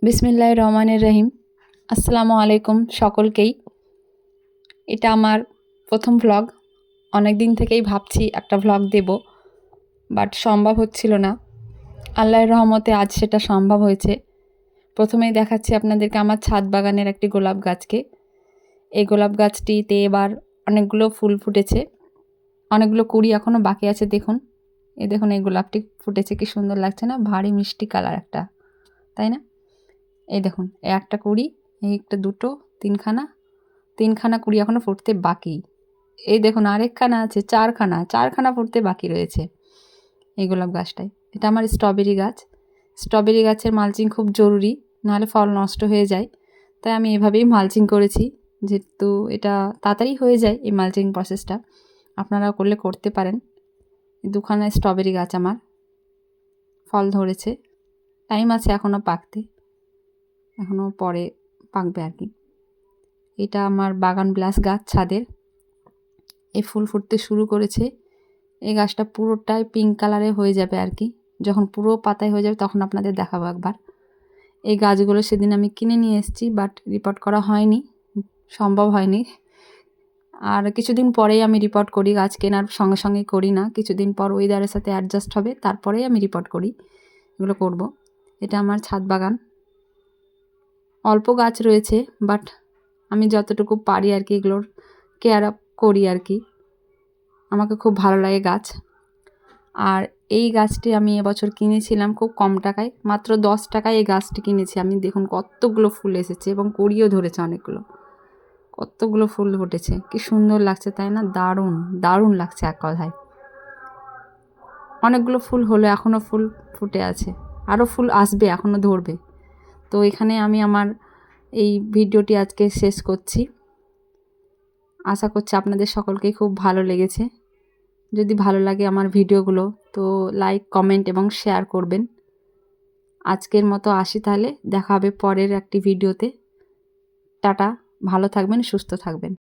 বিসমিল্লাহির রহমানির রহিম। আসসালামু আলাইকুম সকলকেই। এটা আমার প্রথম ভ্লগ। অনেক দিন থেকেই ভাবছি একটা ভ্লগ দেব, বাট সম্ভব হচ্ছিল না। আল্লাহর রহমতে আজ সেটা সম্ভব হয়েছে। প্রথমেই দেখাচ্ছি আপনাদেরকে আমার ছাদ বাগানের একটি গোলাপ গাছকে। এই গোলাপ গাছটিতে এবার অনেকগুলো ফুল ফুটেছে, অনেকগুলো কুড়ি এখনও বাকি আছে। দেখুন, দেখুন এই গোলাপটি ফুটেছে, কি সুন্দর লাগছে না? ভারী মিষ্টি কালার একটা, তাই না? এই দেখুন, একটা কুড়ি, এই একটা, দুটো, তিনখানা কুড়ি এখনও ফুটতে বাকি। এই দেখুন আরেকখানা আছে, চারখানা ফুটতে বাকি রয়েছে এই গোলাপ গাছটায়। এটা আমার স্ট্রবেরি গাছ। স্ট্রবেরি গাছের মালচিং খুব জরুরি, নাহলে ফল নষ্ট হয়ে যায়। তাই আমি এভাবেই মালচিং করেছি, যেহেতু এটা তাড়াতাড়ি হয়ে যায় এই মালচিং প্রসেসটা। আপনারাও করতে পারেন। দুখানা স্ট্রবেরি গাছ আমার, ফল ধরেছে, টাইম আছে এখনও পাকতে, এখনও পরে পাকবে আর কি। এটা আমার বাগান বিলাস গাছ ছাদের। এই ফুল ফুটতে শুরু করেছে। এই গাছটা পুরোটাই পিঙ্ক কালারে হয়ে যাবে আর কি। যখন পুরো পাতায় হয়ে যাবে তখন আপনাদের দেখাবো একবার। এই গাছগুলো সেদিন আমি কিনে নিয়ে এসেছি, বাট রিপোর্ট করা হয়নি, সম্ভব হয়নি। আর কিছুদিন পরেই আমি রিপোর্ট করি, গাছ কেনার সঙ্গে সঙ্গে করি না। কিছুদিন পর ওয়েদারের সাথে অ্যাডজাস্ট হবে, তারপরেই আমি রিপোর্ট করি, এগুলো করব। এটা আমার ছাদ বাগান। অল্প গাছ রয়েছে, বাট আমি যতটুকু পারি আর কি এগুলোর কেয়ার আপ করি আর কি। আমাকে খুব ভালো লাগে গাছ। আর এই গাছটি আমি এবছর কিনেছিলাম খুব কম টাকায়, মাত্র 10 টাকায় এই গাছটি কিনেছি আমি। দেখুন কতগুলো ফুল এসেছে এবং কুড়িও ধরেছে অনেকগুলো, কতগুলো ফুল ফুটেছে, কি সুন্দর লাগছে তাই না? দারুণ দারুণ লাগছে এক কথায়। অনেকগুলো ফুল হলো, এখনও ফুল ফুটে আছে, আরও ফুল আসবে, এখনও ধরবে। তো এখানে আমি আমার এই ভিডিওটি আজকে শেষ করছি। আশা করছি আপনাদের সকলকেই খুব ভালো লেগেছে। যদি ভালো লাগে আমার ভিডিওগুলো, তো লাইক, কমেন্ট এবং শেয়ার করবেন। আজকের মতো আসি তাহলে, দেখা হবে পরের একটি ভিডিওতে। টাটা, ভালো থাকবেন, সুস্থ থাকবেন।